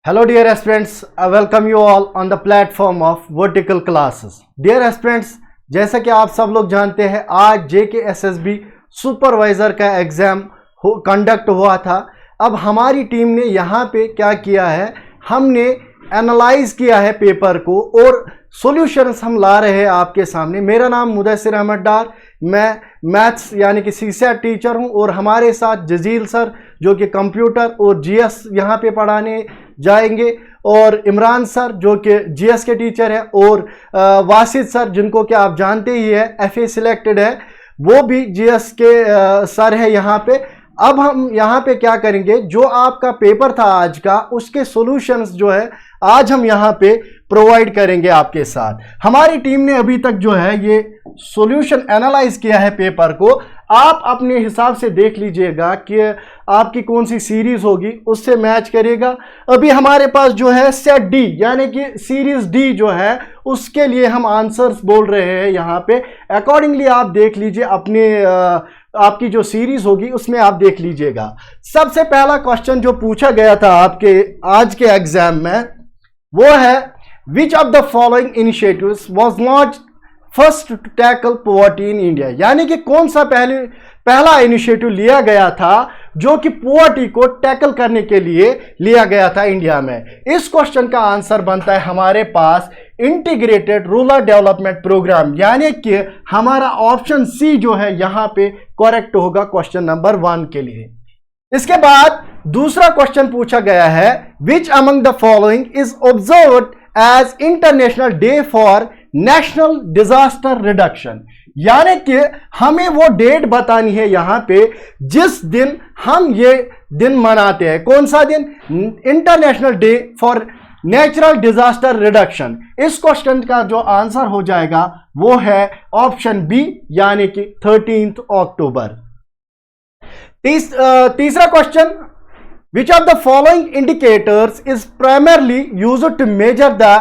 Hello dear aspirants, I welcome you all on the platform of vertical classes. Dear aspirants, जैसा कि आप सब लोग जानते हैं आज JKSSB सुपरवाइजर का एग्ज़ाम कंडक्ट हुआ था। अब हमारी टीम ने यहाँ पे क्या किया है, हमने एनालाइज किया है पेपर को और सॉल्यूशंस हम ला रहे हैं आपके सामने। मेरा नाम मुदस्सिर अहमद डार, मैं मैथ्स यानी कि CSAT टीचर हूँ और हमारे साथ जजील सर जो कि कंप्यूटर और GS यहाँ पे पढ़ाने जाएंगे और इमरान सर जो कि GS के टीचर है और वासिद सर जिनको कि आप जानते ही है FA सिलेक्टेड है, वो भी GS के सर है यहाँ पे। अब हम यहाँ पे क्या करेंगे, जो आपका पेपर था आज का उसके सॉल्यूशंस जो है आज हम यहाँ पे प्रोवाइड करेंगे आपके साथ। हमारी टीम ने अभी तक जो है ये सॉल्यूशन एनालाइज किया है पेपर को। आप अपने हिसाब से देख लीजिएगा कि आपकी कौन सी सीरीज होगी, उससे मैच करेगा। अभी हमारे पास जो है सेट डी यानी कि सीरीज डी जो है उसके लिए हम आंसर्स बोल रहे हैं यहाँ पे। अकॉर्डिंगली आप देख लीजिए अपने आपकी जो सीरीज होगी उसमें आप देख लीजिएगा। सबसे पहला क्वेश्चन जो पूछा गया था आपके आज के एग्जाम में वो है which of the following initiatives was launched first to tackle poverty in India, यानी कि कौन सा पहला इनिशिएटिव लिया गया था जो कि पॉवर्टी को टैकल करने के लिए लिया गया था इंडिया में। इस क्वेश्चन का आंसर बनता है हमारे पास इंटीग्रेटेड रूरल डेवलपमेंट प्रोग्राम, यानी कि हमारा ऑप्शन सी जो है यहाँ पे करेक्ट होगा क्वेश्चन नंबर 1 के लिए। इसके बाद दूसरा क्वेश्चन पूछा गया है which among the following is observed as international day for national disaster reduction, यानी कि हमें वो डेट बतानी है यहाँ पे जिस दिन हम ये दिन मनाते हैं। कौन सा दिन? International day for natural disaster reduction. इस क्वेश्चन का जो आंसर हो जाएगा वो है ऑप्शन बी यानी कि 13 अक्टूबर। तीसरा question which of the following indicators is primarily used to measure the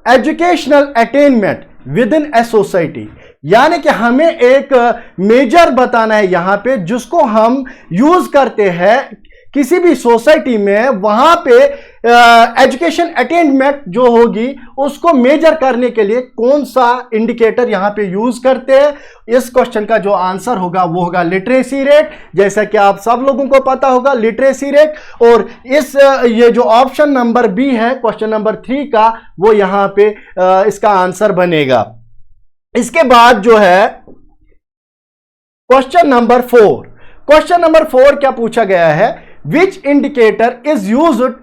educational attainment within a society, यानी कि हमें एक मेजर बताना है यहाँ पे जिसको हम यूज करते हैं किसी भी सोसाइटी में। वहां पे एजुकेशन अटेनमेंट जो होगी उसको मेजर करने के लिए कौन सा इंडिकेटर यहाँ पे यूज करते हैं। इस क्वेश्चन का जो आंसर होगा वो होगा लिटरेसी रेट, जैसा कि आप सब लोगों को पता होगा लिटरेसी रेट। और ये जो ऑप्शन नंबर बी है क्वेश्चन नंबर 3 का वो यहाँ पे इसका आंसर बनेगा। इसके बाद जो है क्वेश्चन नंबर 4, क्वेश्चन नंबर 4 क्या पूछा गया है, which indicator is used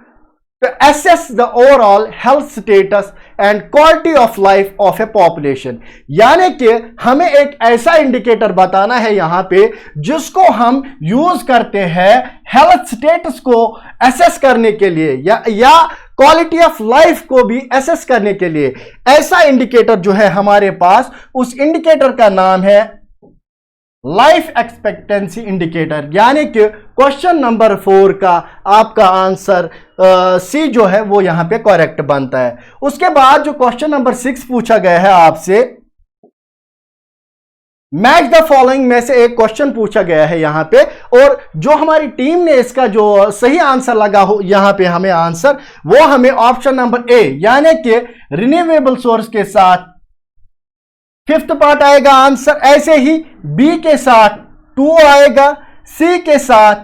to assess the overall health status and quality of life of a population, यानी कि हमें एक ऐसा इंडिकेटर बताना है यहाँ पे जिसको हम यूज करते हैं हेल्थ स्टेटस को एसेस करने के लिए या क्वालिटी ऑफ लाइफ को भी एसेस करने के लिए। ऐसा इंडिकेटर जो है हमारे पास, उस इंडिकेटर का नाम है लाइफ एक्सपेक्टेंसी इंडिकेटर, यानी कि क्वेश्चन नंबर 4 का आपका आंसर सी जो है वो यहां पे करेक्ट बनता है। उसके बाद जो क्वेश्चन नंबर 6 पूछा गया है आपसे, मैच द फॉलोइंग में से एक क्वेश्चन पूछा गया है यहां पे और जो हमारी टीम ने इसका जो सही आंसर लगा हो यहां पे हमें आंसर वो हमें ऑप्शन नंबर ए यानी कि रिन्यूएबल सोर्स के साथ 5th पार्ट आएगा आंसर। ऐसे ही बी के साथ 2 आएगा, सी के साथ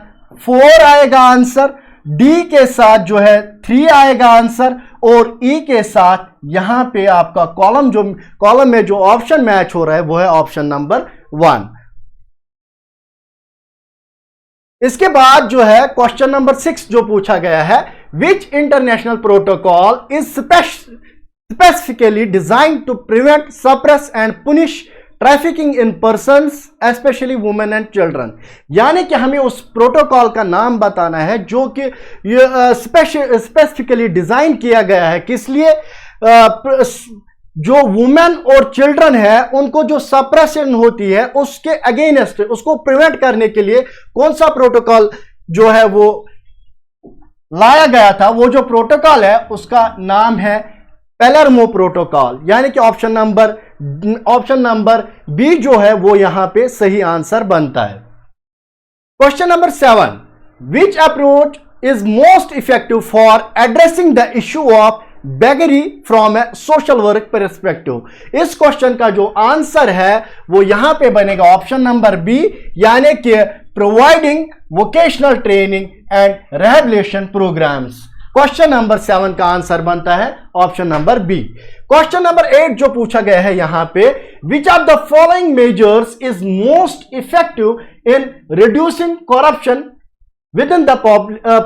4 आएगा आंसर, डी के साथ जो है 3 आएगा आंसर और ई के साथ यहां पे आपका कॉलम में जो ऑप्शन मैच हो रहा है वो है ऑप्शन नंबर 1। इसके बाद जो है क्वेश्चन नंबर 6 जो पूछा गया है विच international protocol is specifically designed to prevent, suppress and punish trafficking in persons, especially women and children, यानी कि हमें उस प्रोटोकॉल का नाम बताना है जो कि स्पेसिफिकली डिजाइन किया गया है किस लिए, जो वुमेन और चिल्ड्रन है उनको जो सप्रेशन होती है उसके अगेंस्ट उसको प्रिवेंट करने के लिए कौन सा प्रोटोकॉल जो है वो लाया गया था। वो जो प्रोटोकॉल है उसका नाम है पैलेर्मो प्रोटोकॉल, यानी कि ऑप्शन नंबर बी जो है वो यहां पे सही आंसर बनता है। Question number 7 which approach is most effective for addressing the issue of beggary from a social work perspective? इस क्वेश्चन का जो आंसर है वो यहां पे बनेगा ऑप्शन नंबर बी, यानी कि providing vocational training and rehabilitation programmes. Question number 7 का आंसर बनता है option number B. Question number 8 जो पूछा गया है यहां पे, which of the following measures is most effective in reducing corruption within the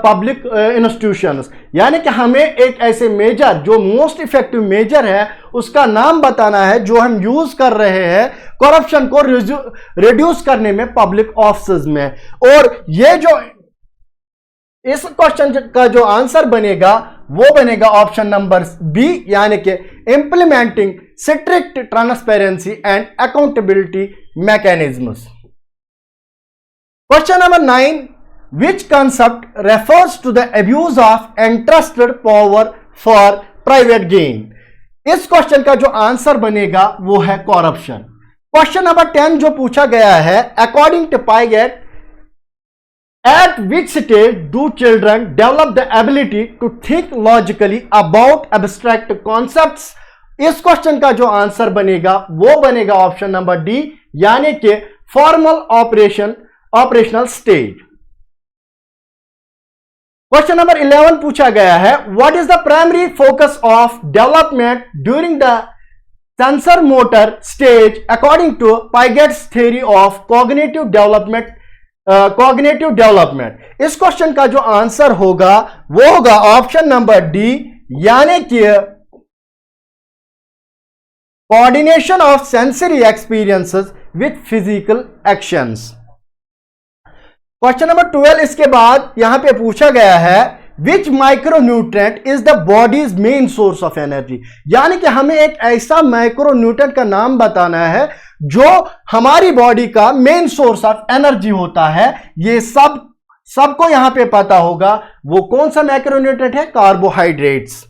public institutions, यानी कि हमें एक ऐसे मेजर जो मोस्ट इफेक्टिव मेजर है उसका नाम बताना है जो हम यूज कर रहे हैं करप्शन को रिड्यूस करने में पब्लिक ऑफिस में। और ये जो इस क्वेश्चन का जो आंसर बनेगा वो बनेगा ऑप्शन नंबर बी, यानी कि implementing strict transparency and accountability mechanisms. Question number 9, which concept refers to the abuse of entrusted power for private gain? इस क्वेश्चन का जो आंसर बनेगा वो है करप्शन। क्वेश्चन नंबर 10 जो पूछा गया है, according to Piaget at which stage do children develop the ability to think logically about abstract concepts? इस क्वेश्चन का जो आंसर बनेगा वो बनेगा ऑप्शन नंबर डी, यानी कि formal operational stage. Question number 11 पूछा गया है, what is the primary focus of development during the sensor motor stage according to Piaget's theory of cognitive development? इस क्वेश्चन का जो आंसर होगा वो होगा ऑप्शन नंबर डी, यानी कि coordination of sensory experiences with physical actions. Question number 12 इसके बाद यहां पे पूछा गया है, which micronutrient is the body's main source of energy, यानी कि हमें एक ऐसा माइक्रोन्यूट्रेंट का नाम बताना है जो हमारी बॉडी का मेन सोर्स ऑफ एनर्जी होता है। ये सबको यहां पे पता होगा। वो कौन सा माइक्रोन्यूट्रेंट है? कार्बोहाइड्रेट्स।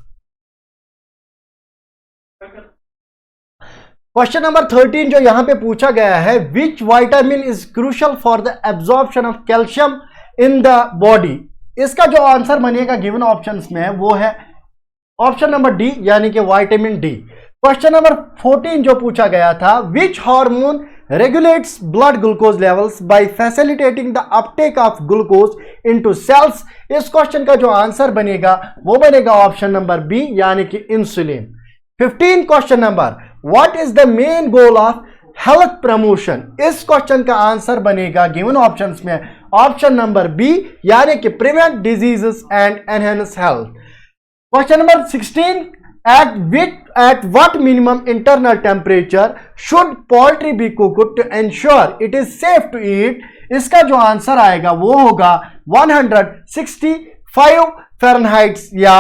क्वेश्चन नंबर 13 जो यहां पे पूछा गया है, which vitamin is crucial for the absorption of calcium in the body? इसका जो आंसर बनेगा गिवन ऑप्शंस में वो है ऑप्शन नंबर डी, यानी कि विटामिन डी। क्वेश्चन नंबर 14 जो पूछा गया था, which hormone regulates blood glucose levels by facilitating the uptake of glucose into cells? इस क्वेश्चन का जो आंसर बनेगा वो बनेगा ऑप्शन नंबर बी, यानी कि insulin. 15 question number, what is the main goal of health promotion? इस क्वेश्चन का आंसर बनेगा गिवन ऑप्शंस में ऑप्शन नंबर बी, यानी कि prevent diseases and enhance health. Question number 16, at what minimum internal temperature should poultry be cooked to ensure it is safe to eat? इसका जो answer आएगा वो होगा 165 फ़ारेनहाइट या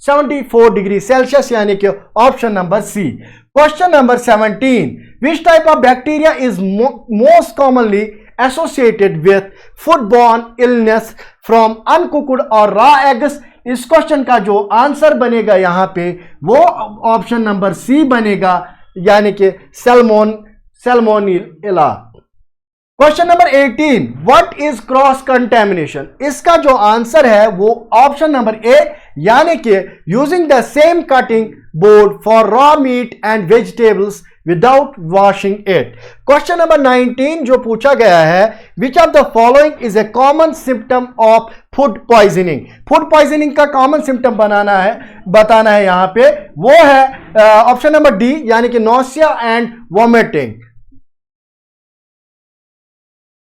74 डिग्री सेल्सियस, यानी कि option number C. Question number 17, which type of bacteria is most commonly associated with foodborne illness from uncooked or raw eggs? इस question का जो आंसर बनेगा यहां पे वो ऑप्शन नंबर सी बनेगा, यानी कि Salmonella. Question number 18, what is cross contamination? इसका जो आंसर है वो ऑप्शन नंबर ए, यानी कि using the same cutting board for raw meat and vegetables without washing it. Question number 19 जो पूछा गया है, which of the following is A common symptom of food poisoning? Food poisoning का common symptom बताना है यहां पे, वो है ऑप्शन नंबर डी, यानी कि nausea and vomiting.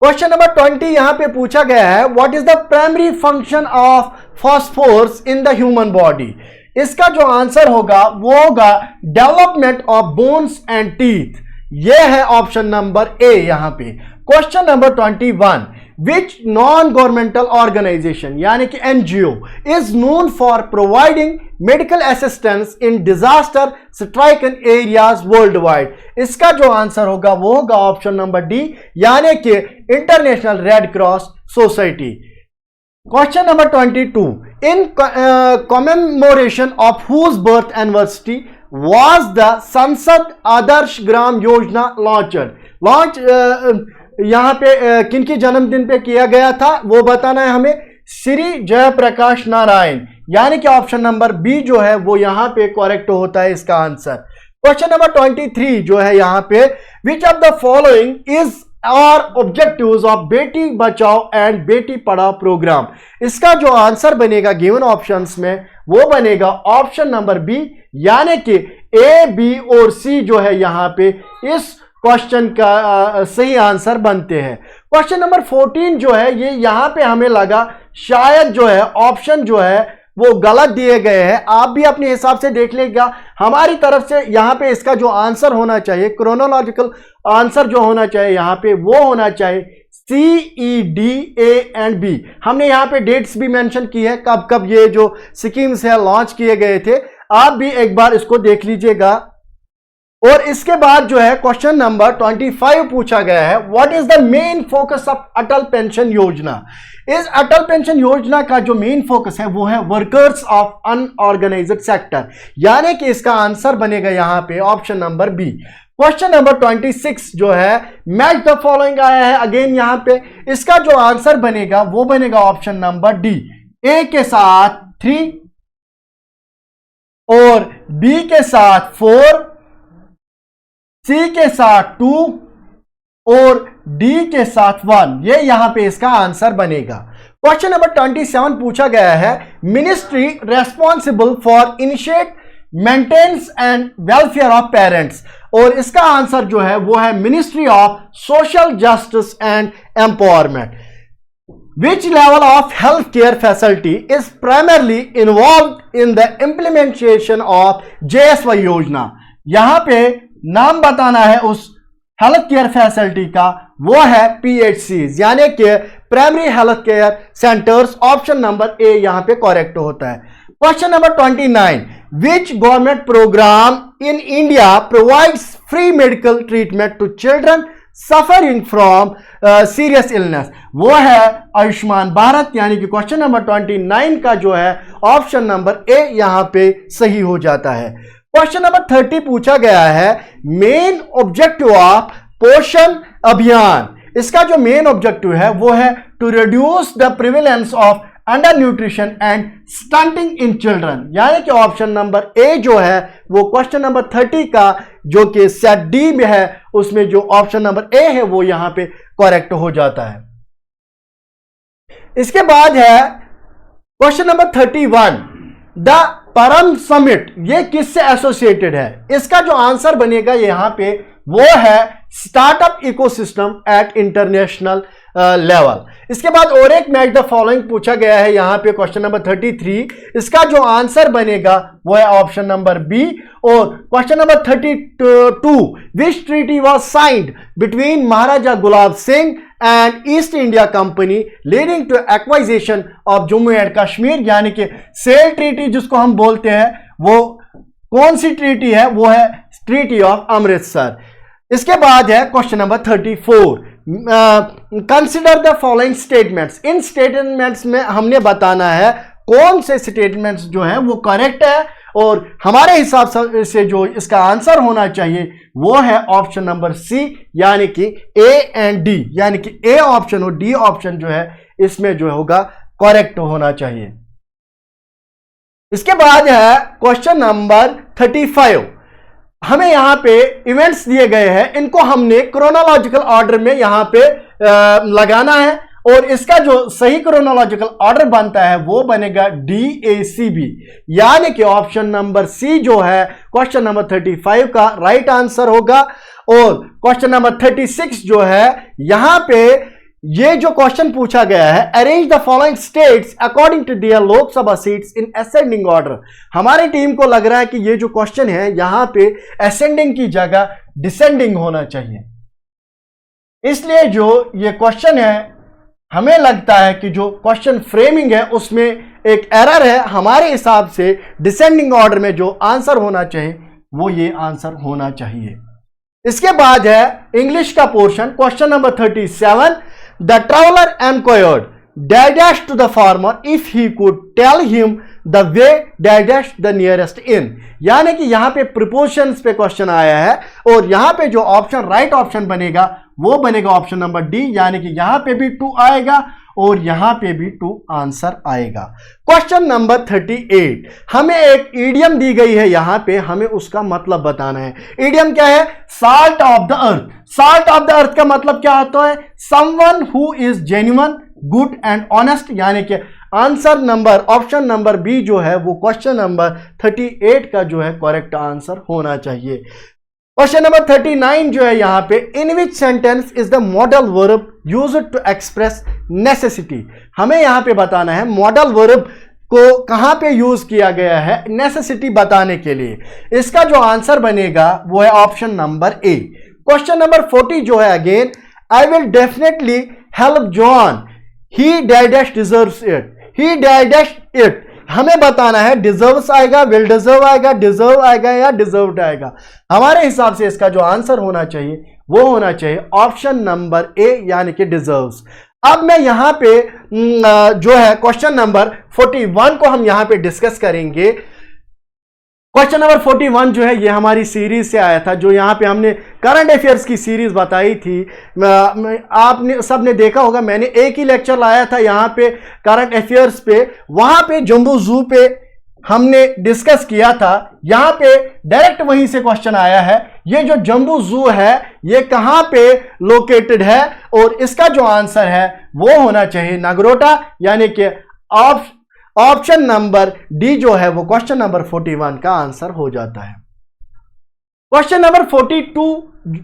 Question number 20 यहां पे पूछा गया है, what is the primary function of phosphorus in the human body? इसका जो आंसर होगा वो होगा development of bones and teeth. ये है ऑप्शन नंबर ए यहां पे। Question number 21, which non governmental organization यानी कि NGO is known for providing medical assistance in disaster stricken areas world wide? इसका जो आंसर होगा वो होगा ऑप्शन नंबर डी, यानी कि International Red Cross Society. Question number 22, in commemoration of whose birth anniversary was the संसद Adarsh Gram Yojana launch यहां पे किनकी जन्मदिन पे किया गया था वो बताना है हमें। श्री जयप्रकाश नारायण, यानी कि ऑप्शन नंबर बी जो है वो यहां पे करेक्ट होता है इसका आंसर। क्वेश्चन नंबर 23 जो है यहां पे, which of the following is और objectives of Beti Bachao and Beti Padhao programme. इसका जो आंसर बनेगा गिवन ऑप्शंस में वो बनेगा ऑप्शन नंबर बी, यानी कि ए, बी और सी जो है यहां पे इस क्वेश्चन का सही आंसर बनते हैं। क्वेश्चन नंबर 14 जो है ये यहां पे हमें लगा शायद जो है ऑप्शन जो है वो गलत दिए गए हैं, आप भी अपने हिसाब से देख लेगा। हमारी तरफ से यहां पे इसका जो आंसर होना चाहिए, क्रोनोलॉजिकल आंसर जो होना चाहिए यहां पे वो होना चाहिए सी, ई, डी, ए एंड बी। हमने यहां पे डेट्स भी मेंशन की है, कब कब ये जो स्कीम्स है लॉन्च किए गए थे, आप भी एक बार इसको देख लीजिएगा। और इसके बाद जो है क्वेश्चन नंबर 25 पूछा गया है, what is the main focus of Atal pension योजना। इस अटल पेंशन योजना का जो मेन फोकस है वो है वर्कर्स ऑफ अनऑर्गेनाइज्ड सेक्टर, यानी कि इसका आंसर बनेगा यहां पे option number B. Question number 26 जो है, मैच द फॉलोइंग आया है अगेन यहां पे, इसका जो आंसर बनेगा वो बनेगा ऑप्शन नंबर डी, ए के साथ 3 और बी के साथ 4, सी के साथ 2 और डी के साथ 1, ये यहां पे इसका आंसर बनेगा। क्वेश्चन नंबर 27 पूछा गया है, ministry responsible for initiate maintenance and welfare of parents, और इसका आंसर जो है वो है ministry of social justice and empowerment. Which level of healthcare facility is primarily involved in the implementation of JSY योजना। यहां पे नाम बताना है उस हेल्थ केयर फैसिलिटी का, वो है PHCs, यानी कि primary health care centres. Option number A यहां पे करेक्ट होता है। Question number 29, which government programme in India provides free medical treatment to children suffering from serious illness, वो है आयुष्मान भारत, यानी कि क्वेश्चन नंबर 29 का जो है ऑप्शन नंबर ए यहां पे सही हो जाता है। क्वेश्चन नंबर 30 पूछा गया है, मेन ऑब्जेक्टिव ऑफ पोषण अभियान। इसका जो मेन ऑब्जेक्टिव है वो है to reduce the prevalence of under nutrition and stunting in children, यानी कि ऑप्शन नंबर ए जो है वो क्वेश्चन नंबर 30 का जो कि सेट डी में है उसमें जो ऑप्शन नंबर ए है वो यहां पे करेक्ट हो जाता है। इसके बाद है क्वेश्चन नंबर 31, द परम समिट, ये किससे एसोसिएटेड है। इसका जो आंसर बनेगा यहां पे वो है startup ecosystem at international level. इसके बाद और एक मैच द फॉलोइंग पूछा गया है यहां पे क्वेश्चन नंबर 33, इसका जो आंसर बनेगा वो है ऑप्शन नंबर बी। और question number 32, which treaty was signed between Maharaja Gulab Singh and East India Company leading to acquisition of Jammu and Kashmir, यानी कि सेल ट्रीटी जिसको हम बोलते हैं, वो कौन सी ट्रीटी है, वो है ट्रीटी ऑफ अमृतसर। इसके बाद है question number 34, consider the following statements. In statements में हमने बताना है कौन से स्टेटमेंट्स जो है वो करेक्ट है, और हमारे हिसाब से जो इसका आंसर होना चाहिए वो है ऑप्शन नंबर सी, यानी कि ए एंड डी, यानी कि ए ऑप्शन और डी ऑप्शन जो है इसमें जो होगा करेक्ट होना चाहिए। इसके बाद है क्वेश्चन नंबर 35, हमें यहां पे इवेंट्स दिए गए हैं, इनको हमने क्रोनोलॉजिकल ऑर्डर में यहां पे लगाना है, और इसका जो सही क्रोनोलॉजिकल ऑर्डर बनता है वो बनेगा DACB, यानी कि ऑप्शन नंबर सी जो है क्वेश्चन नंबर 35 का राइट आंसर होगा। और क्वेश्चन नंबर 36 जो है यहां पे ये जो क्वेश्चन पूछा गया है, arrange the following states according to their Lok Sabha seats in ascending order. हमारी टीम को लग रहा है कि ये जो क्वेश्चन है यहां पे असेंडिंग की जगह डिसेंडिंग होना चाहिए, इसलिए जो ये क्वेश्चन है हमें लगता है कि जो क्वेश्चन फ्रेमिंग है उसमें एक एरर है। हमारे हिसाब से डिसेंडिंग ऑर्डर में जो आंसर होना चाहिए वो ये आंसर होना चाहिए। इसके बाद है इंग्लिश का portion, question number 37, the traveller enquired dash to the farmer if he could tell him the way dash the nearest inn, यानी कि यहां पे प्रिपोजिशंस पे क्वेश्चन आया है, और यहां पे जो ऑप्शन राइट ऑप्शन बनेगा वो बनेगा ऑप्शन नंबर डी, यानी कि यहां पे भी 2 आएगा और यहां पे भी 2 आंसर आएगा। क्वेश्चन नंबर 38, हमें एक ईडियम दी गई है, यहां पे हमें उसका मतलब बताना है। ईडियम क्या है? Salt of the earth. Salt of the earth का मतलब क्या होता है? Someone who is genuine, good and honest, यानी कि answer number option number B जो है वो क्वेश्चन नंबर 38 का जो है करेक्ट आंसर होना चाहिए। क्वेश्चन नंबर 39 जो है यहां पे, in which sentence is the modal verb used to express necessity. हमें यहां पे बताना है मॉडल वर्ब को कहां पे यूज किया गया है नेसेसिटी बताने के लिए। इसका जो आंसर बनेगा वो है ऑप्शन नंबर ए। क्वेश्चन नंबर 40 जो है, again, I will definitely help John, he dash deserves it. He dash it, हमें बताना है डिजर्व्स आएगा, विल डिजर्व आएगा, डिजर्व आएगा या डिजर्व्ड आएगा। हमारे हिसाब से इसका जो आंसर होना चाहिए वो होना चाहिए ऑप्शन नंबर ए, यानी कि डिजर्व्स। अब मैं यहां पे जो है क्वेश्चन नंबर 41 को हम यहां पे डिस्कस करेंगे। क्वेश्चन नंबर 41 जो है ये हमारी सीरीज से आया था, जो यहाँ पे हमने करंट अफेयर्स की सीरीज बताई थी। आपने सबने देखा होगा, मैंने एक ही लेक्चर लाया था यहाँ पे करंट अफेयर्स पे, वहां पे जम्बू जू पे हमने डिस्कस किया था। यहाँ पे डायरेक्ट वहीं से क्वेश्चन आया है, ये जो जम्बू जू है ये कहाँ पे लोकेटेड है, और इसका जो आंसर है वो होना चाहिए नगरोटा, यानी कि ऑप्शन नंबर डी जो है वो क्वेश्चन नंबर 41 का आंसर हो जाता है। क्वेश्चन नंबर 42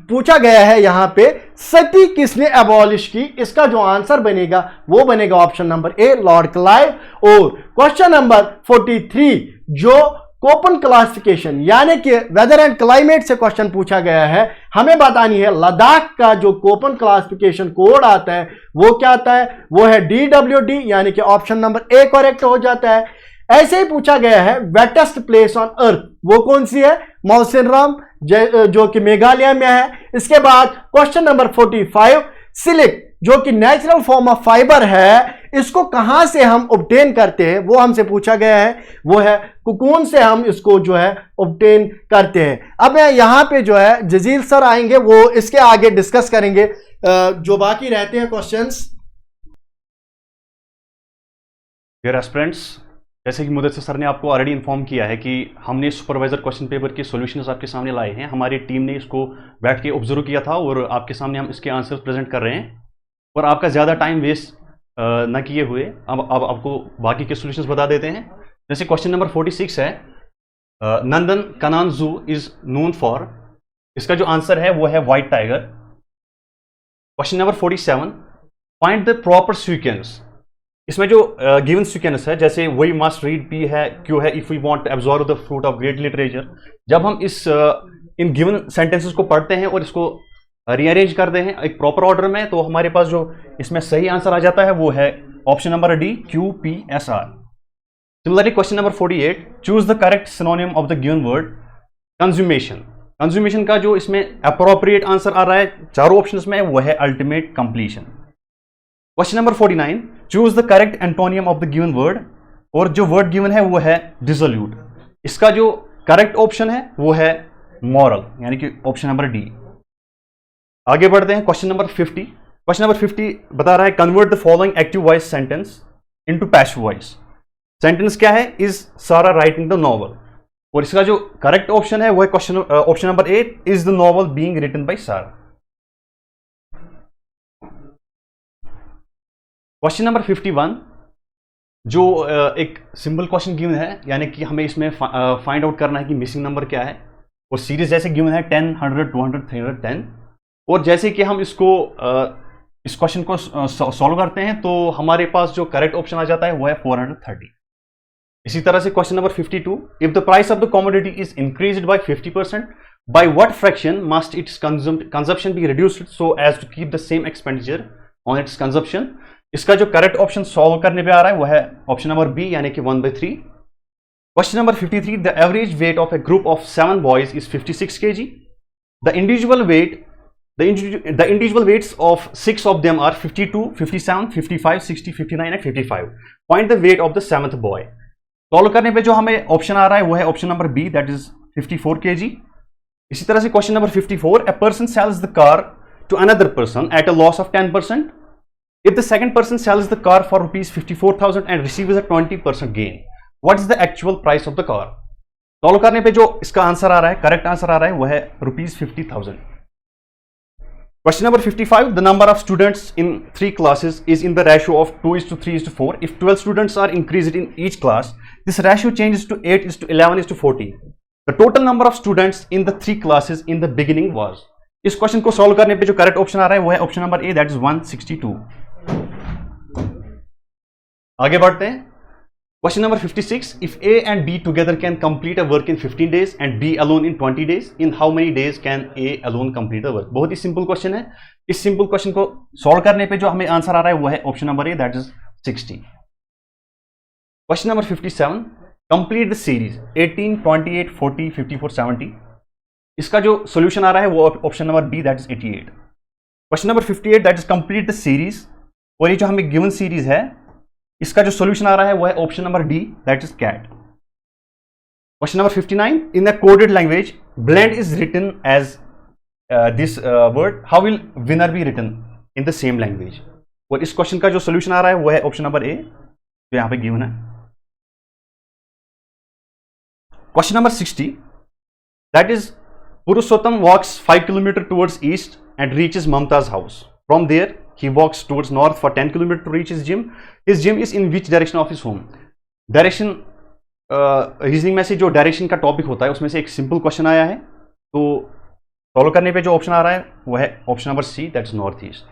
पूछा गया है यहां पे, सती किसने अबॉलिश की। इसका जो आंसर बनेगा वो बनेगा ऑप्शन नंबर ए, लॉर्ड क्लाइव। और क्वेश्चन नंबर 43 जो कोपन क्लासिफिकेशन यानी कि वेदर एंड क्लाइमेट से क्वेश्चन पूछा गया है, हमें बतानी है लद्दाख का जो कोपन क्लासिफिकेशन कोड आता है वो क्या आता है, वो है DWD, यानी कि ऑप्शन नंबर ए करेक्ट हो जाता है। ऐसे ही पूछा गया है वेटेस्ट प्लेस ऑन अर्थ, वो कौन सी है, मौसिनराम जो कि मेघालय में है। इसके बाद क्वेश्चन नंबर 45, सिल्क जो कि नेचुरल फॉर्म ऑफ फाइबर है, इसको कहां से हम ऑब्टेन करते हैं वो हमसे पूछा गया है, वो है कुकून से हम इसको जो है ऑब्टेन करते हैं। अब मैं यहां पे जो है जजील सर आएंगे, वो इसके आगे डिस्कस करेंगे जो बाकी रहते हैं क्वेश्चंस। डियर एस्पिरेंट्स, जैसे कि मुदस्सिर सर ने आपको ऑलरेडी इन्फॉर्म किया है कि हमने सुपरवाइजर क्वेश्चन पेपर के सॉल्यूशंस आपके सामने लाए हैं। हमारी टीम ने इसको बैठ के ऑब्जर्व किया था और आपके सामने हम इसके आंसर्स प्रेजेंट कर रहे हैं, और आपका ज़्यादा टाइम वेस्ट न किए हुए अब आपको बाकी के सॉल्यूशंस बता देते हैं। जैसे क्वेश्चन नंबर 46 है, नंदन कनान जू इज नोन फॉर, इसका जो आंसर है वो है white tiger. Question number 47, find the proper sequence. इसमें जो गिवन सीक्वेंस है, जैसे वी मस्ट रीड पी है, क्यों है, if we want to absorb the fruit of great literature. जब हम इन गिवन सेंटेंसेस को पढ़ते हैं और इसको रीअरेंज करते हैं एक प्रॉपर ऑर्डर में, तो हमारे पास जो इसमें सही आंसर आ जाता है वो है option number D, QPSR। Similarly question number 48, choose the correct synonym of the given word consummation. Consummation का जो इसमें अप्रोप्रिएट आंसर आ रहा है चारों ऑप्शंस में वो है ultimate completion. Question number 49, choose the correct antonym of the given word, और जो वर्ड गिवन है वो है डिसोल्यूट। इसका जो करेक्ट ऑप्शन है वो है मॉरल, यानी कि ऑप्शन नंबर डी। आगे बढ़ते हैं क्वेश्चन नंबर 50। क्वेश्चन नंबर 50 बता रहा है convert the following active voice sentence into passive voice. Sentence क्या है, इज सारा राइटिंग द नॉवल, और इसका जो करेक्ट ऑप्शन है वो है option number 8, is the novel being written by Sara. Question number 51 जो एक सिंपल क्वेश्चन गिवन है, यानी कि हमें इसमें फाइंड आउट करना है कि मिसिंग नंबर क्या है, और सीरीज जैसे गिवन है 10, 100, 200, 310, और जैसे कि हम इसको इस क्वेश्चन को सॉल्व करते हैं तो हमारे पास जो करेक्ट ऑप्शन आ जाता है वो है 430। इसी तरह से question number 52, if the price of the commodity is increased by 50%, by what fraction must its consumption be reduced so as to keep the same expenditure on its consumption. इसका जो correct option solve करने पे आ रहा है वो है option number B, यानी कि 1/3। Question number 53, the average weight of A group of 7 boys is 56 kg। The individual weights of 6 of them are 52, 57, 55, 60, 59 and 55. Find the weight of the 7th boy. Solve करने पे जो हमें option आ रहा है वो है option number B, that is 54 kg। इसी तरह से question number 54, a person sells the car to another person at a loss of 10%. If the second person sells the car for rupees 54,000 and receives a 20% gain, what is the actual price of the car? Solve करने पे जो इसका answer आ रहा है, correct answer आ रहा है, वो है rupees 50,000. Question number 55. The number of students in 3 classes is in the ratio of 2:3:4. If 12 students are increased in each class, this ratio changes to 8:11:40. The total number of students in the 3 classes in the beginning was. इस question को solve करने पे जो correct option आ रहा है वो है option number A, that is 162. आगे बढ़ते हैं. Question number 56. If A and B together can complete a work in 15 days and B alone in 20 days, in how many days can A alone complete the work? बहुत ही simple question है. इस simple question को solve करने पे जो हमें answer आ रहा है वो है option number A, that is 60. Question number 57. Complete the series 18, 28, 40, 54, 70. इसका जो सोल्यूशन आ रहा है वो option number B, that is 88. Question number 58, that is complete the series. और ये जो हमें गिवन सीरीज है इसका जो सोल्यूशन आ रहा है वो है option number D, that is cat. Question number 59. In the coded language blend is written as this word, how will winner be written in the same language? और इस क्वेश्चन का जो सोल्यूशन आ रहा है वो है ऑप्शन नंबर ए, जो यहां पे गिवन है. Question number 60. That is Purushottam walks 5 kilometers towards east and reaches Mamta's house. From there, he walks towards north for 10 kilometers to reach his gym. His gym is in which direction of his home? Direction reasoning में से जो direction का topic होता है उसमें से एक simple question आया है, तो सॉल्व करने पे जो ऑप्शन आ रहा है वो है option number C, that is north east.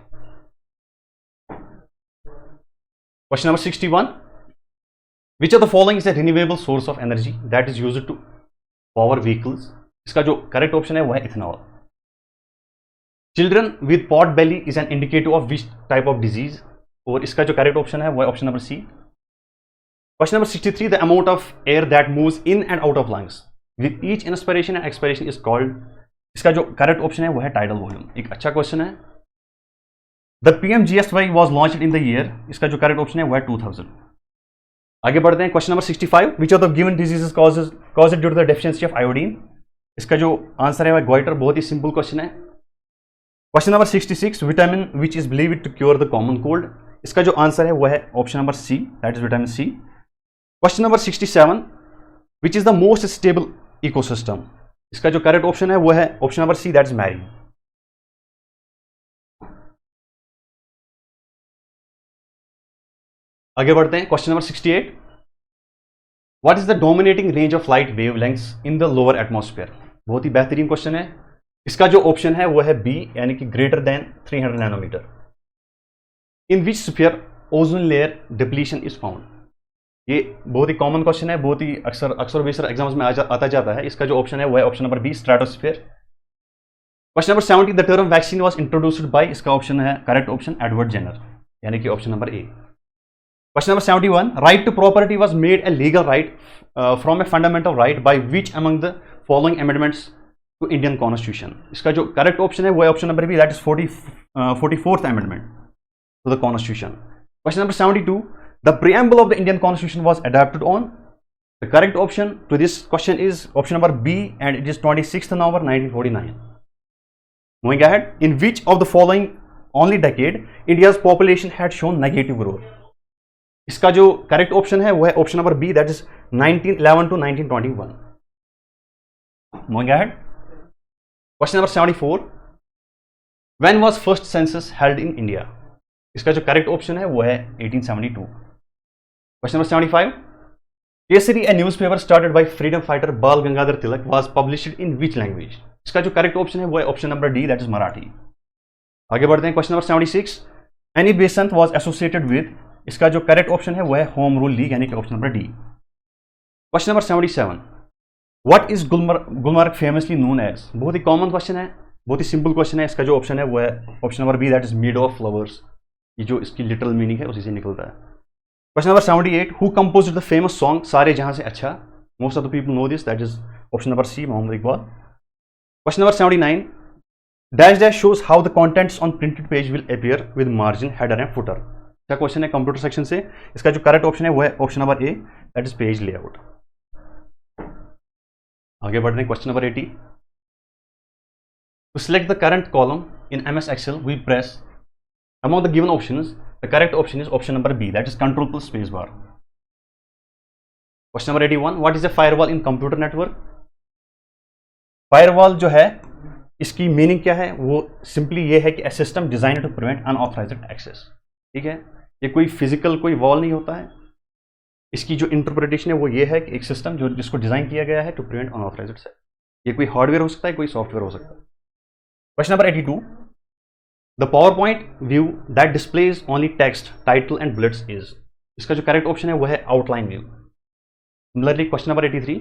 Question number 61. Which of the following is a renewable source of energy that is used to power vehicles? इसका जो करेक्ट ऑप्शन है वो है ethanol. Children with pot belly is an indicative of which type of disease? और इसका जो correct option है वो है option number C. Question number 63. The amount of air that moves in and out of lungs with each inspiration and expiration is called? इसका जो correct option है वो है टाइडल वॉल्यूम. एक अच्छा क्वेश्चन है. The PMGSY was launched in the year, इसका जो करेक्ट ऑप्शन है वो है 2000. आगे बढ़ते हैं. Question number 65. Which of the given diseases caused due to the deficiency of iodine? इसका जो आंसर है वह गोइटर. बहुत ही सिंपल क्वेश्चन है. Question number 66. Vitamin which is believed to cure the common cold? इसका जो आंसर है वह है option number C, that is vitamin C. Question number 67. Which is the most stable ecosystem? इसका जो करेक्ट ऑप्शन है वह है option number C, that is marine. आगे बढ़ते हैं. Question number 68. What is the dominating range of light wavelengths in the lower atmosphere? बहुत ही बेहतरीन क्वेश्चन है. इसका जो ऑप्शन है वो है बी, यानी कि greater than 300 nanometre. In which sphere ozone layer depletion is found? ये बहुत ही कॉमन क्वेश्चन है, बहुत ही अक्सर बेशर एग्जाम्स में आता जाता है. इसका जो ऑप्शन है वो है option number B, stratosphere. Question number 70. The term vaccine was introduced by, इसका ऑप्शन है करेक्ट ऑप्शन एडवर्ड जेनर, यानी कि option number A. Question number 71. Right to property was made a legal right from a fundamental right by which among the following amendments to Indian Constitution? इसका जो correct option है वो है option number B, that is 44th amendment to the Constitution. Question number 72. The preamble of the Indian Constitution was adopted on? The correct option to this question is option number B, and it is 26th November 1949. Moving ahead. In which of the following only decade India's population had shown negative growth? इसका जो correct option है वो है option number B, that is 1911 to 1921. Moving ahead. Question number 74. When was first census held in India? इसका जो correct option है वो है 1872. Question number 75. Kesari, a newspaper started by freedom fighter Bal Gangadhar Tilak, was published in which language? इसका जो correct option है वो है option number D, that is Marathi. आगे बढ़ते हैं. Question number 76. Annie Besant was associated with? इसका जो करेक्ट ऑप्शन है वो है होम रूल लीग, यानी कि option number D. Question number 77. What is Gulmarg famously known as? बहुत ही कॉमन क्वेश्चन है, बहुत ही सिंपल क्वेश्चन है. इसका जो ऑप्शन है वो है option number B, that is meadow of flowers. ये जो इसकी लिटरल मीनिंग है उसी से निकलता है. Question number 78. Who composed the famous song Saare Jahan Se Achha? Most of the people know this, that is option number C, Mohammad Iqbal. Question number 79. Dash dash shows how the contents on printed page will appear with margin, header and footer. क्या question है computer section से? इसका जो correct option है वो है option number A, that is page layout. आगे बढ़ते हैं. Question number 80. To select the current column in MS Excel, we press among the given options the correct option is option number B, that is control plus space bar. Question number 81, what is a firewall in computer network? Firewall जो है इसकी meaning क्या है? वो simply ये है कि a system design to prevent unauthorised access. ठीक है, ये कोई फिजिकल कोई वॉल नहीं होता है। इसकी जो इंटरप्रिटेशन है वो ये है कि एक सिस्टम जो जिसको डिजाइन किया गया है टू प्रिवेंट अनऑथराइज्ड एक्सेस। ये कोई हार्डवेयर हो सकता है, कोई सॉफ्टवेयर हो सकता है। Question number 82, the power point view that displays only text, title and bullets is. इसका जो करेक्ट ऑप्शन है वो है outline view. Similarly question number 83,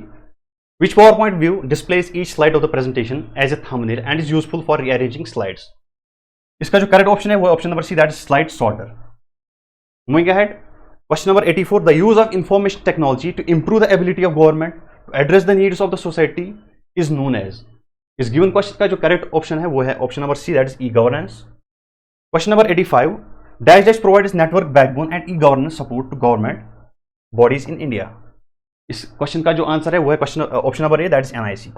which PowerPoint view displays each slide of the presentation as a thumbnail and is useful for rearranging slides? इसका जो correct option है वो option number C, that is slide sorter. Moving ahead, question number 84, the use of information technology to improve the ability of government to address the needs of the society is known as. इस given question का जो correct option है वो है option number C, that is e governance. Question number 85, dash dash provides network backbone and e governance support to government bodies in India. इस question का जो answer है वो है question option number A, that is NIC.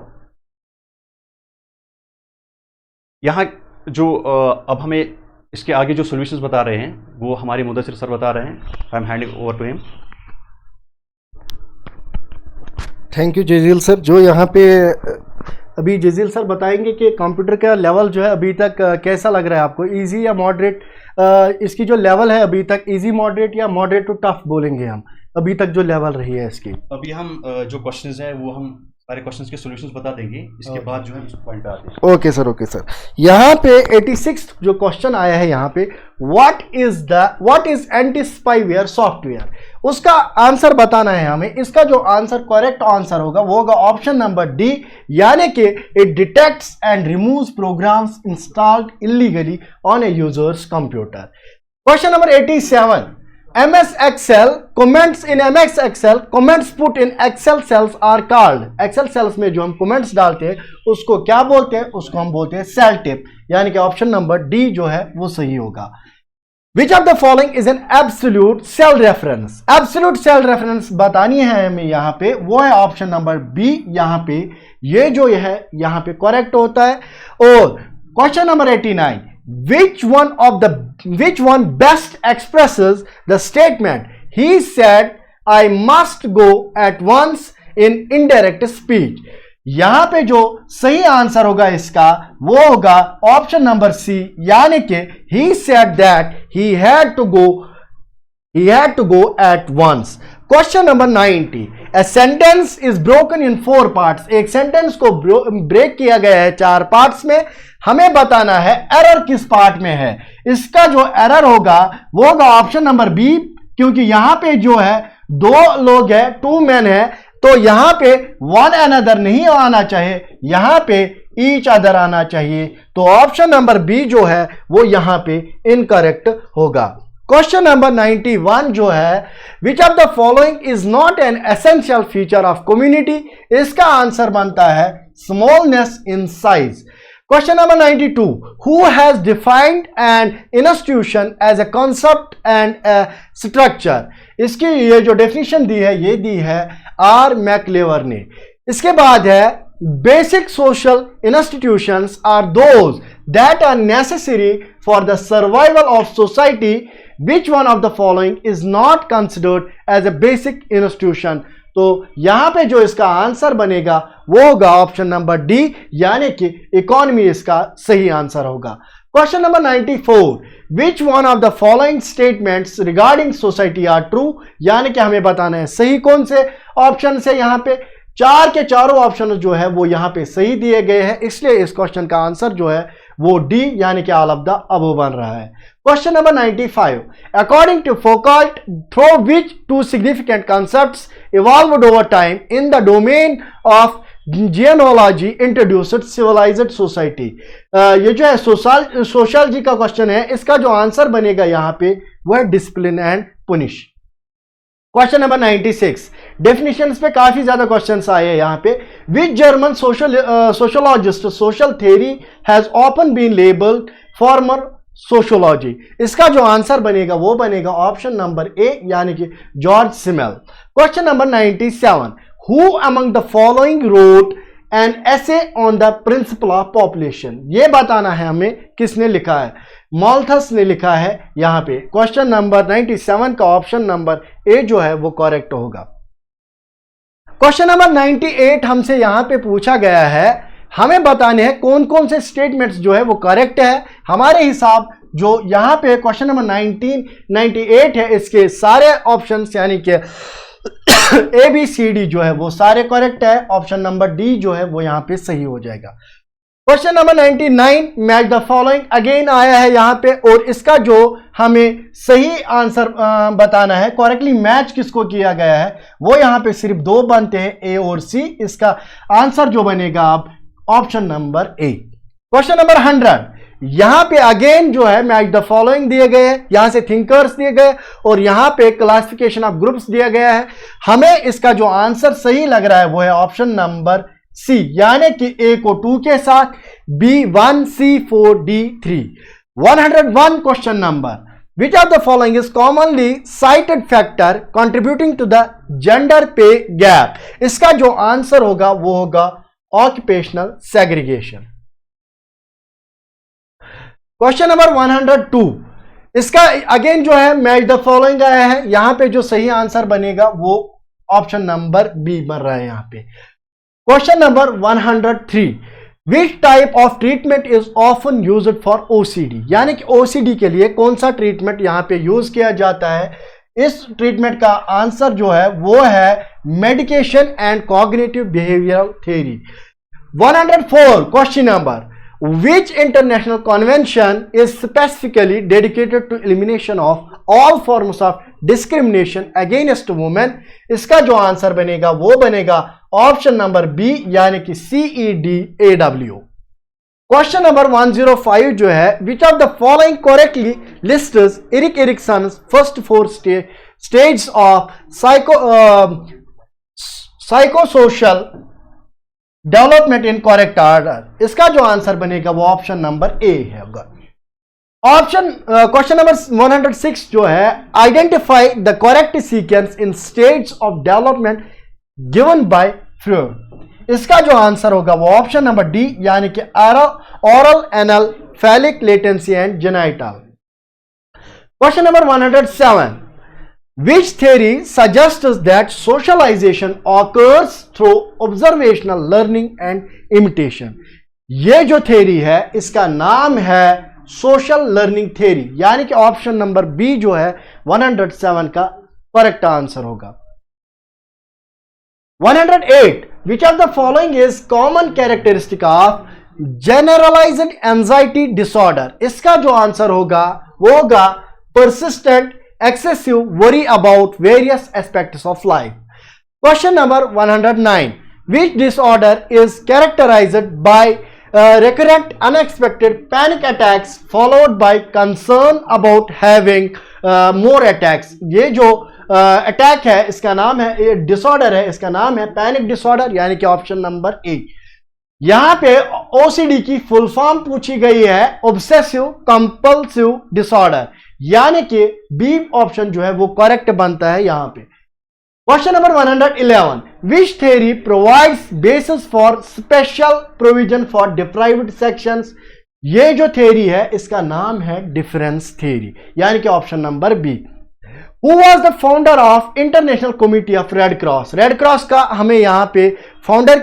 यहां जो अब हमें इसके आगे जो सॉल्यूशंस बता रहे हैं वो हमारे मुदस्सिर सर बता रहे हैं। I am handing over to him. Thank you Jazeel sir. जो यहाँ पे अभी जजील सर बताएंगे कि कंप्यूटर का लेवल जो है अभी तक कैसा लग रहा है आपको, इजी या मॉडरेट? इसकी जो लेवल है अभी तक इजी मॉडरेट या मॉडरेट टू टफ बोलेंगे हम, अभी तक जो लेवल रही है इसकी? अभी हम जो क्वेश्चंस है वो हम सारे क्वेश्चंस के सॉल्यूशंस बता देंगे, इसके बाद जो है इस पॉइंट पे आते हैं। Okay sir, okay sir. यहाँ पे 86 जो क्वेश्चन आया है यहाँ पे, what is anti spyware software, उसका आंसर बताना है हमें। इसका जो आंसर करेक्ट आंसर होगा वो होगा ऑप्शन नंबर डी, यानी कि it detects and removes programs installed illegally on a user's computer. Question number 87, MS Excel comments in MS Excel comments put in Excel cells are called, Excel cells में जो हम comments डालते हैं उसको क्या बोलते हैं? उसको हम बोलते हैं सेल टिप, यानी कि ऑप्शन नंबर डी जो है वो सही होगा। Which of the following is an absolute cell reference? Absolute cell reference बतानी है हमें यहाँ पे, वो है ऑप्शन नंबर बी। यहाँ पे ये जो है यहाँ पे करेक्ट होता है। और question number 89, which one best expresses the statement he said I must go at once in indirect speech? यहां पे जो सही आंसर होगा इसका वो होगा ऑप्शन नंबर सी, यानी कि he said that he had to go at once. Question number 90, a sentence is broken in 4 parts। एक सेंटेंस को ब्रेक किया गया है 4 पार्ट्स में, हमें बताना है एरर किस पार्ट में है। इसका जो एरर होगा वो होगा ऑप्शन नंबर बी, क्योंकि यहां पे जो है 2 लोग है, 2 मैन है, तो यहां पे वन अनदर नहीं आना चाहिए, यहां पे ईच अदर आना चाहिए। तो ऑप्शन नंबर बी जो है वो यहां पे इनकरेक्ट होगा। क्वेश्चन नंबर 91 जो है, which of the following is not an essential feature of community? इसका आंसर बनता है smallness in size. Question number 92, who has defined an institution as a concept and a structure? इसकी ये जो definition दी है ये दी है आर मैकलेवर ने। इसके बाद है basic social institutions are those that are necessary for the survival of society, which one of the following is not considered as a basic institution? तो यहां पे जो इसका आंसर बनेगा वो होगा ऑप्शन नंबर डी, यानी कि इकोनॉमी इसका सही आंसर होगा। Question number 94, which one of the following statements regarding society are true? यानी कि हमें बताना है सही कौन से ऑप्शन से। यहां पे 4 के चारों ऑप्शन जो है वो यहां पे सही दिए गए हैं, इसलिए इस क्वेश्चन का आंसर जो है वो डी, यानी कि ऑल ऑफ द अबव बन रहा है। Question number 95, according to Foucault, through which 2 significant concepts evolved over time in the domain of geology introduced civilised society? ये जो है सोशियोलॉजी का क्वेश्चन है, इसका जो आंसर बनेगा यहां पे वो है discipline and punish. Question number 96, definitions पे काफी ज्यादा क्वेश्चंस आए हैं यहां पे। Which German sociologist social theory has often been labelled former sociology? इसका जो आंसर बनेगा वो बनेगा ऑप्शन नंबर ए, यानी कि George Simmel. Question number 97, who among the following wrote an essay on the principle of population? ये बताना है हमें किसने लिखा है। माल्थस ने लिखा है यहां पे। क्वेश्चन नंबर 97 का ऑप्शन नंबर ए जो है वो करेक्ट होगा। क्वेश्चन नंबर 98 हमसे यहां पे पूछा गया है, हमें बताने हैं कौन कौन से स्टेटमेंट्स जो है वो करेक्ट है। हमारे हिसाब जो यहां पे क्वेश्चन नंबर 98 है, इसके सारे ऑप्शंस यानी कि ए बी सी डी जो है वो सारे करेक्ट है। ऑप्शन नंबर डी जो है वो यहां पे सही हो जाएगा। Question number 99 match the following again आया है यहां पे, और इसका जो हमें सही आंसर बताना है, करेक्टली मैच किसको किया गया है, वो यहां पे सिर्फ दो बनते हैं, ए और सी। इसका आंसर जो बनेगा आप ऑप्शन नंबर ए। क्वेश्चन नंबर 100 यहां पे अगेन जो है मैच द फॉलोइंग दिए गए हैं, यहां से थिंकर्स दिए गए और यहां पे क्लासिफिकेशन ऑफ ग्रुप्स दिया गया है। हमें इसका जो आंसर सही लग रहा है वो है ऑप्शन नंबर सी, यानी कि ए को 2 के साथ, B 1, C 4, D 3। 101 question number, which of the following is commonly cited factor contributing to the gender pay gap. इसका जो आंसर होगा वो होगा ऑक्यूपेशनल सेग्रीगेशन। क्वेश्चन नंबर 102 इसका अगेन जो है मैच द फॉलोइंग आया है, यहां पे जो सही आंसर बनेगा वो ऑप्शन नंबर बी बन रहा है यहां पे। Question number 103 which type of treatment is often used for OCD, यानी कि ओसीडी के लिए कौन सा ट्रीटमेंट यहां पे यूज किया जाता है। इस ट्रीटमेंट का आंसर जो है वो है medication and cognitive behavioural theory. 104 question number, which international convention is specifically dedicated to elimination of all forms of discrimination against women। इसका जो आंसर बनेगा वो बनेगा ऑप्शन नंबर बी, यानी कि CEDAW। क्वेश्चन नंबर 105 जो है, which of the following correctly lists Erik Erikson's first 4 stages of psychosocial development in correct order. इसका जो आंसर बनेगा वो ऑप्शन नंबर ए है। ऑप्शन क्वेश्चन नंबर 106 जो है, identify the correct sequence in stage of development given by Freud. इसका जो answer होगा वो ऑप्शन नंबर डी, यानी कि oral anal phallic latency and genital. Question number 107 which theory suggests that socialization occurs through observational learning and imitation। ये जो theory है इसका नाम है सोशल लर्निंग थ्योरी, यानी कि ऑप्शन नंबर बी जो है 107 का करेक्ट आंसर होगा। 108 which of the following is common characteristic of generalized anxiety disorder। इसका जो आंसर होगा वो होगा persistent excessive worry about various aspects of life। Question number 109 which disorder is characterized by recurrent unexpected panic attacks followed by concern about having more attacks। ये जो attack है इसका नाम है, डिसऑर्डर है इसका नाम है पैनिक डिसऑर्डर, यानी कि ऑप्शन नंबर ए। यहां पे ओसीडी की फुल फॉर्म पूछी गई है, ऑब्सेसिव कंपल्सिव डिसऑर्डर, यानी कि बी ऑप्शन जो है वो करेक्ट बनता है यहां पे। Question number 111 which theory provides basis for special provision for deprived sections. ये जो थ्योरी है इसका नाम है डिफरेंस थ्योरी, यानी कि option number B. Who was the founder of international committee of red cross. Red cross का हमें यहां पे फाउंडर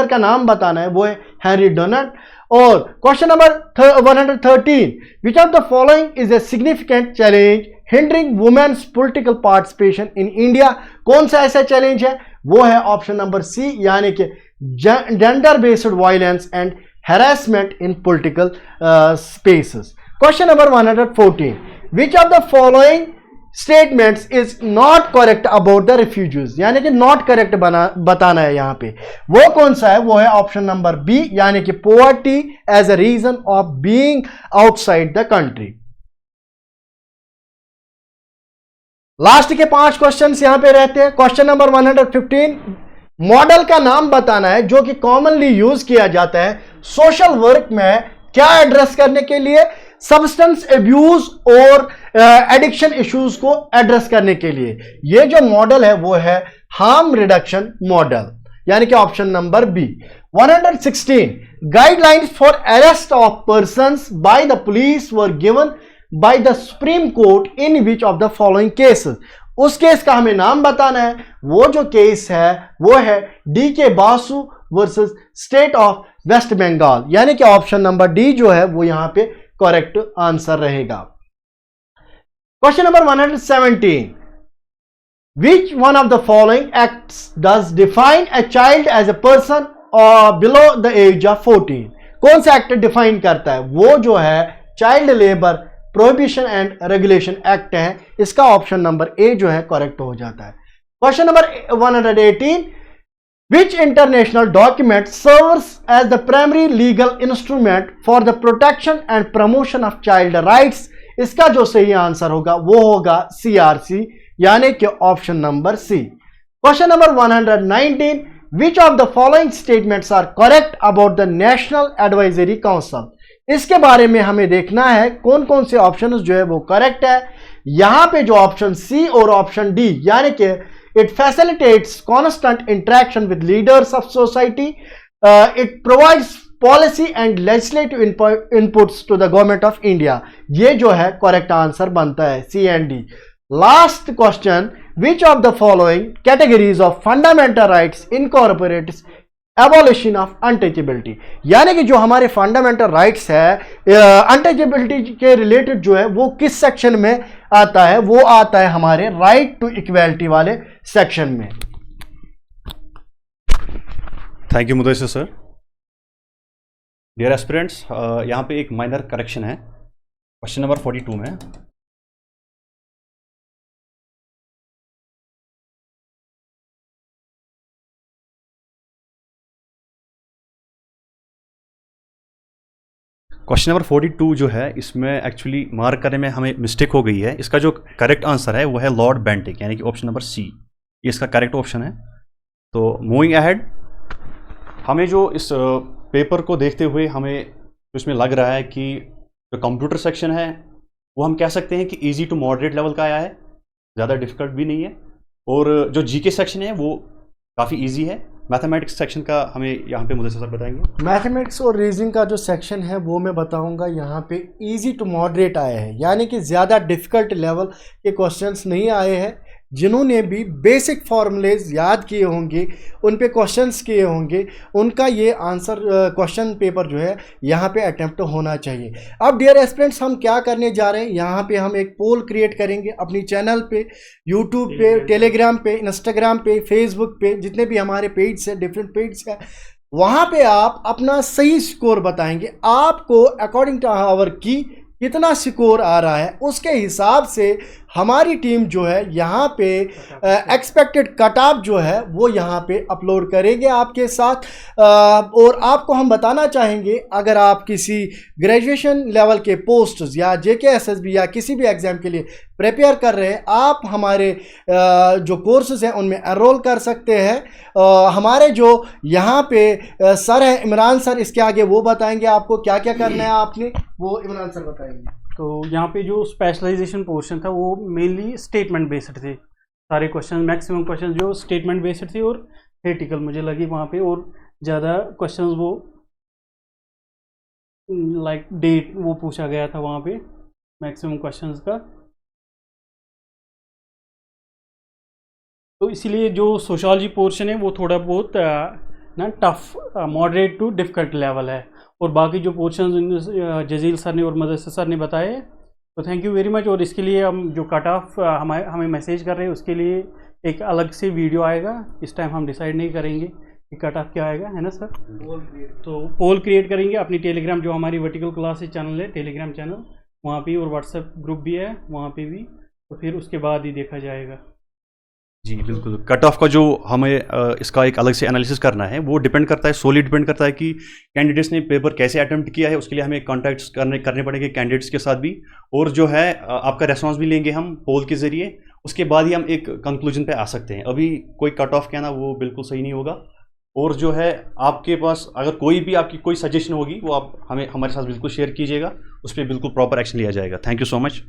का नाम बताना है, वो है हेनरी डोनाल्ड। और question number 113 which of the following is a significant challenge hindering women's political participation in India. कौन सा ऐसा चैलेंज है, वो है ऑप्शन नंबर सी, यानी कि gender based violence and harassment in political spaces. Question number 114 which of the following statements is not correct about the refugees, यानी कि नॉट करेक्ट बताना है यहां पे। वो कौन सा है, वो है ऑप्शन नंबर बी, यानी कि poverty as a reason of being outside the country. Last के 5 क्वेश्चंस यहां पे रहते हैं। क्वेश्चन नंबर 115 मॉडल का नाम बताना है जो कि कॉमनली यूज किया जाता है सोशल वर्क में, क्या एड्रेस करने के लिए, सब्सटेंस एब्यूज और एडिक्शन इश्यूज को एड्रेस करने के लिए। ये जो मॉडल है वो है हार्म रिडक्शन मॉडल, यानी कि option number B. 116 guidelines for arrest of persons by the police were given by the Supreme Court in which of the following cases. उस केस का हमें नाम बताना है। वो जो केस है वो है DK Basu versus state of West Bengal, यानी कि ऑप्शन नंबर डी जो है वो यहां पे करेक्ट आंसर रहेगा। Question number 117, which one of the following acts does define a child as a person below the age of 14? कौन सा एक्ट डिफाइन करता है? वो जो है child labour prohibition and regulation act है। इसका ऑप्शन नंबर ए जो है करेक्ट हो जाता है। Question number 118, which international document serves as the primary legal instrument for the protection and promotion of child rights? इसका जो सही आंसर होगा वो होगा CRC, यानी कि option number C. Question number 119, which of the following statements are correct about the National Advisory Council? इसके बारे में हमें देखना है कौन कौन से ऑप्शन जो है वो करेक्ट है। यहां पे जो ऑप्शन सी और ऑप्शन डी, यानी कि it facilitates constant interaction with leaders of society, it provides policy and legislative inputs to the government of India, ये जो है करेक्ट आंसर बनता है C and D. Last question, which of the following categories of fundamental rights incorporates abolition of untouchability, यानी कि जो हमारे fundamental rights है अनटचेबिलिटी के रिलेटेड जो है वो किस सेक्शन में आता है? वो आता है हमारे राइट टू इक्वालिटी वाले सेक्शन में। Thank you Mudassir sir. Dear aspirants, यहाँ पे एक माइनर करेक्शन है क्वेश्चन नंबर 42 में। क्वेश्चन नंबर 42 जो है इसमें एक्चुअली मार्क करने में हमें मिस्टेक हो गई है। इसका जो करेक्ट आंसर है वो है लॉर्ड बेंटिक, यानी कि ऑप्शन नंबर सी, ये इसका करेक्ट ऑप्शन है। तो मूविंग अहेड, हमें जो इस पेपर को देखते हुए हमें इसमें लग रहा है कि जो कंप्यूटर सेक्शन है वो हम कह सकते हैं कि इजी टू मॉडरेट लेवल का आया है, ज़्यादा डिफिकल्ट भी नहीं है। और जो जीके सेक्शन है वो काफ़ी इजी है। मैथमेटिक्स सेक्शन का हमें यहाँ पे मुदस्सिर सर बताएंगे। मैथमेटिक्स और रीजनिंग का जो सेक्शन है वो मैं बताऊंगा, यहाँ पे इजी टू मॉडरेट आया है, यानी कि ज़्यादा डिफिकल्ट लेवल के क्वेश्चंस नहीं आए हैं। जिन्होंने भी बेसिक फार्मूलेज याद किए होंगे, उन पे क्वेश्चंस किए होंगे, उनका ये आंसर क्वेश्चन पेपर जो है यहाँ पे अटेम्प्ट होना चाहिए। अब डियर एस्पिरेंट्स, हम क्या करने जा रहे हैं, यहाँ पे हम एक पोल क्रिएट करेंगे अपनी चैनल पे, यूट्यूब पे, टेलीग्राम पे, इंस्टाग्राम पे, फेसबुक पे, जितने भी हमारे पेज है, डिफरेंट पेज है, वहाँ पे आप अपना सही स्कोर बताएंगे। आपको अकॉर्डिंग टू आवर की कितना स्कोर आ रहा है उसके हिसाब से हमारी टीम जो है यहाँ पे एक्सपेक्टेड कट ऑफ जो है वो यहाँ पे अपलोड करेंगे आपके साथ। और आपको हम बताना चाहेंगे, अगर आप किसी ग्रेजुएशन लेवल के पोस्ट्स या JKSSB या किसी भी एग्ज़ाम के लिए प्रिपेयर कर रहे हैं, आप हमारे जो कोर्सेज हैं उनमें एनरोल कर सकते हैं। हमारे जो यहाँ पे सर हैं इमरान सर, इसके आगे वो बताएंगे आपको क्या क्या करना है। आपने वो इमरान सर बताएंगे। तो यहाँ पे जो स्पेशलाइजेशन पोर्शन था वो मेनली स्टेटमेंट बेस्ड थे। सारे क्वेश्चन, मैक्सिमम क्वेश्चन जो स्टेटमेंट बेस्ड थे और थेटिकल मुझे लगी वहाँ पे, और ज़्यादा क्वेश्चंस वो लाइक डेट वो पूछा गया था वहाँ पे मैक्सिमम क्वेश्चंस का। तो इसीलिए जो सोशियोलॉजी पोर्शन है वो थोड़ा बहुत ना tough, moderate too difficult level है। और बाकी जो पोर्शन जजील सर ने और मुदस्सिर सर ने बताए, तो थैंक यू वेरी मच। और इसके लिए हम जो कट ऑफ हमें मैसेज कर रहे हैं उसके लिए एक अलग से वीडियो आएगा। इस टाइम हम डिसाइड नहीं करेंगे कि कट ऑफ क्या आएगा, है ना सर? तो पोल क्रिएट करेंगे अपनी टेलीग्राम, जो हमारी वर्टिकल क्लासेस चैनल है, टेलीग्राम चैनल, वहाँ पे, और व्हाट्सएप ग्रुप भी है वहाँ पे भी। तो फिर उसके बाद ही देखा जाएगा। जी बिल्कुल। कट ऑफ का जो हमें इसका एक अलग से एनालिसिस करना है वो डिपेंड करता है, सोली डिपेंड करता है कि कैंडिडेट्स ने पेपर कैसे अटेम्प्ट किया है। उसके लिए हमें कॉन्टैक्ट्स करने पड़ेंगे कैंडिडेट्स के साथ भी, और जो है आपका रेस्पॉन्स भी लेंगे हम पोल के ज़रिए। उसके बाद ही हम एक कंक्लूजन पे आ सकते हैं। अभी कोई कट ऑफ कहना वो बिल्कुल सही नहीं होगा। और जो है आपके पास अगर कोई भी आपकी कोई सजेशन होगी वो आप हमें हमारे साथ बिल्कुल शेयर कीजिएगा, उस पर बिल्कुल प्रॉपर एक्शन लिया जाएगा। Thank you so much.